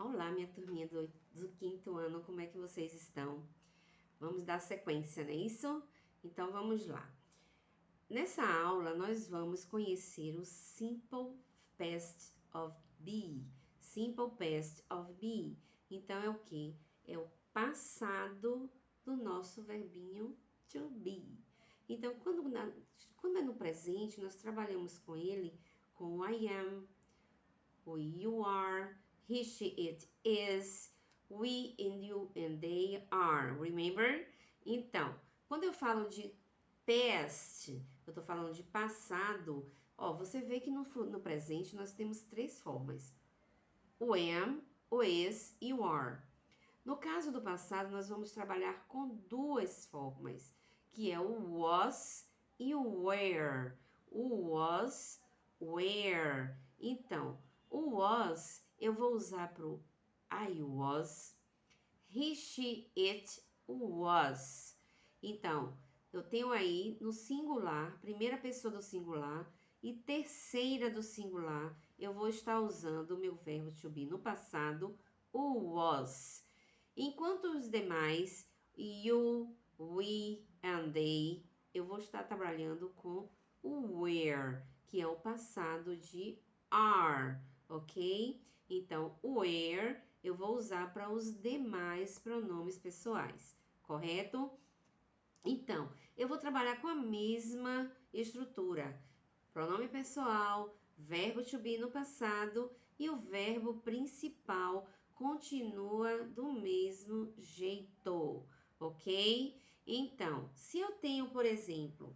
Olá, minha turminha do quinto ano, como é que vocês estão? Vamos dar sequência, não é isso? Então vamos lá. Nessa aula, nós vamos conhecer o Simple Past of Be. Simple Past of Be. Então é o que? É o passado do nosso verbinho to be. Então, quando é no presente, nós trabalhamos com ele com o I am, o you are, he, she, it is, we and you and they are. Remember? Então, quando eu falo de past, eu tô falando de passado, ó, você vê que no presente nós temos três formas: o am, o is e o are. No caso do passado, nós vamos trabalhar com duas formas, que é o was e o were. O was, were. Então, o was eu vou usar para o I was, he, she, it was. Então, eu tenho aí no singular, primeira pessoa do singular e terceira do singular, eu vou estar usando o meu verbo to be no passado, o was. Enquanto os demais, you, we and they, eu vou estar trabalhando com o were, que é o passado de are, ok? Então, o were eu vou usar para os demais pronomes pessoais, correto? Então, eu vou trabalhar com a mesma estrutura: pronome pessoal, verbo to be no passado e o verbo principal continua do mesmo jeito, ok? Então, se eu tenho, por exemplo,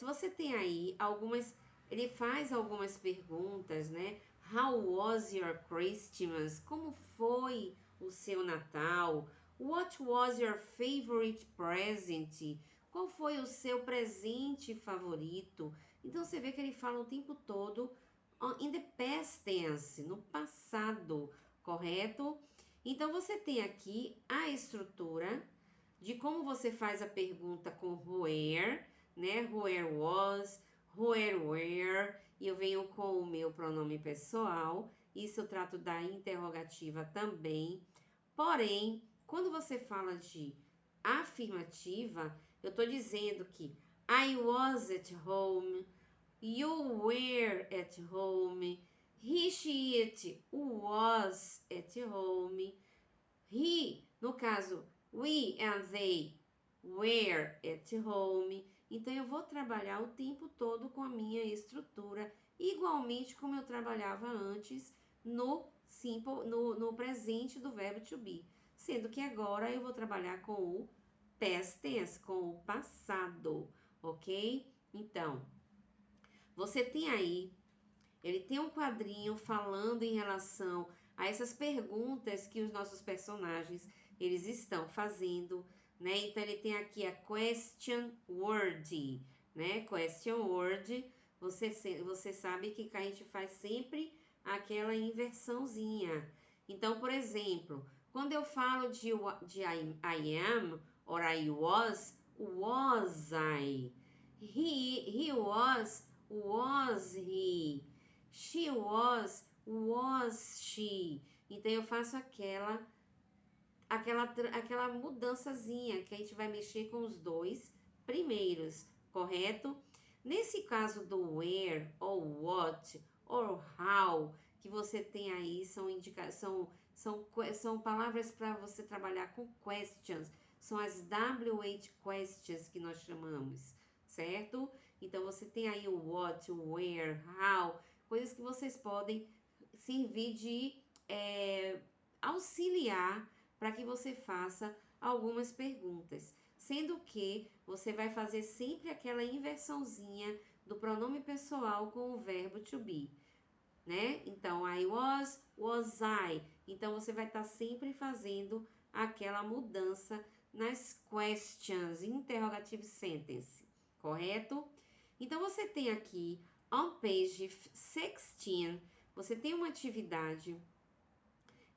você tem aí algumas, ele faz algumas perguntas, né? How was your Christmas? Como foi o seu Natal? What was your favorite present? Qual foi o seu presente favorito? Então você vê que ele fala o tempo todo in the past tense, no passado, correto? Então você tem aqui a estrutura de como você faz a pergunta com where, né? Where was, where were, e eu venho com o meu pronome pessoal. Isso eu trato da interrogativa também. Porém, quando você fala de afirmativa, eu estou dizendo que I was at home, you were at home, he, she, it was at home, he, no caso, we and they were at home. Então, eu vou trabalhar o tempo todo com a minha estrutura, igualmente como eu trabalhava antes no simple, no presente do verbo to be. Sendo que agora eu vou trabalhar com o past tense, com o passado, ok? Então, você tem aí, ele tem um quadrinho falando em relação a essas perguntas que os nossos personagens eles estão fazendo, né? Então ele tem aqui a question word, né? Question word, você sabe que a gente faz sempre aquela inversãozinha. Então, por exemplo, quando eu falo de I am or I was I? He was he? She was she? Então eu faço aquela mudançazinha que a gente vai mexer com os dois primeiros, correto? Nesse caso do where ou what ou how que você tem aí são palavras para você trabalhar com questions, são as WH questions que nós chamamos, certo? Então você tem aí o what, o where, how, coisas que vocês podem servir de auxiliar para que você faça algumas perguntas, sendo que você vai fazer sempre aquela inversãozinha do pronome pessoal com o verbo to be, né? Então, I was I. Então, você vai estar sempre fazendo aquela mudança nas questions, interrogative sentence, correto? Então, você tem aqui, on page 16, você tem uma atividade.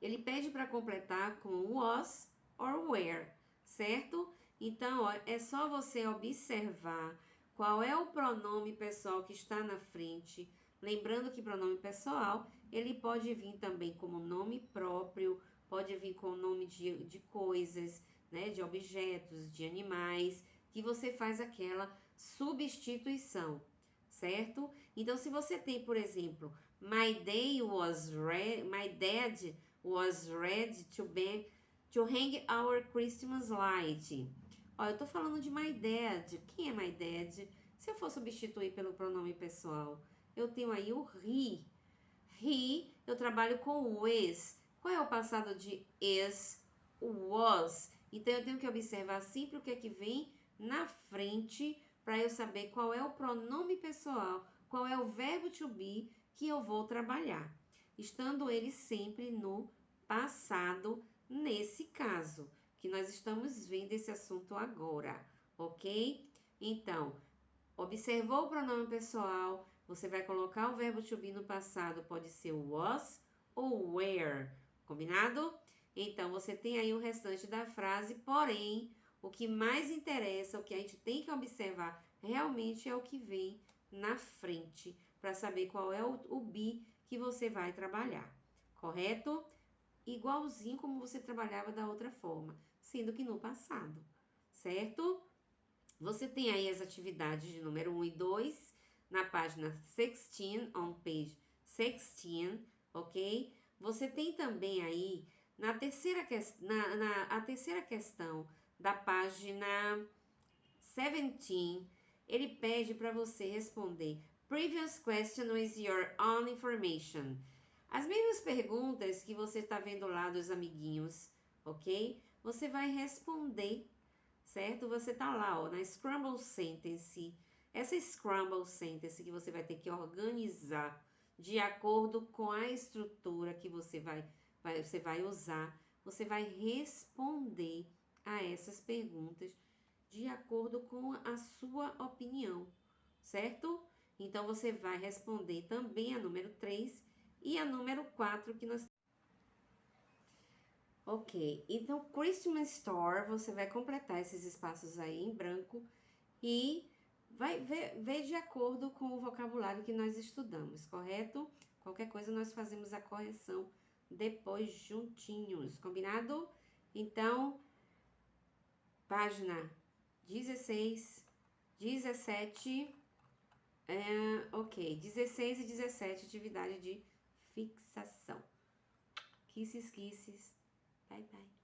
Ele pede para completar com was or were, certo? Então, ó, é só você observar qual é o pronome pessoal que está na frente Lembrando que pronome pessoal, ele pode vir também como nome próprio, pode vir com nome de coisas, né, de objetos, de animais, que você faz aquela substituição, certo? Então, se você tem, por exemplo, my dad was ready to hang our Christmas light. Ó, eu tô falando de my dad. Quem é my dad? Se eu for substituir pelo pronome pessoal, eu tenho aí o he. He, eu trabalho com o is. Qual é o passado de is? O was. Então, eu tenho que observar sempre o que é que vem na frente para eu saber qual é o pronome pessoal, qual é o verbo to be que eu vou trabalhar. Estando ele sempre no passado, nesse caso, que nós estamos vendo esse assunto agora, ok? Então, observou o pronome pessoal, você vai colocar o verbo to be no passado, pode ser was ou were, combinado? Então, você tem aí o restante da frase, porém, o que mais interessa, o que a gente tem que observar realmente é o que vem na frente, para saber qual é o be que você vai trabalhar, correto? Igualzinho como você trabalhava da outra forma, sendo que no passado, certo? Você tem aí as atividades de número 1 e 2 na página 16, on page 16, ok? Você tem também aí na terceira, a terceira questão da página 17, ele pede para você responder Previous question with your own information. As mesmas perguntas que você está vendo lá dos amiguinhos, ok? Você vai responder, certo? Você tá lá, ó, na Scramble Sentence. Essa Scramble Sentence que você vai ter que organizar de acordo com a estrutura que você vai usar. Você vai responder a essas perguntas de acordo com a sua opinião, certo? Então, você vai responder também a número 3 e a número 4 que nós... Ok, então, Christmas Store, você vai completar esses espaços aí em branco e vai ver de acordo com o vocabulário que nós estudamos, correto? Qualquer coisa nós fazemos a correção depois juntinhos, combinado? Então, página 16, 17, ok, 16 e 17, atividade de fixação. Kisses, kisses, bye, bye.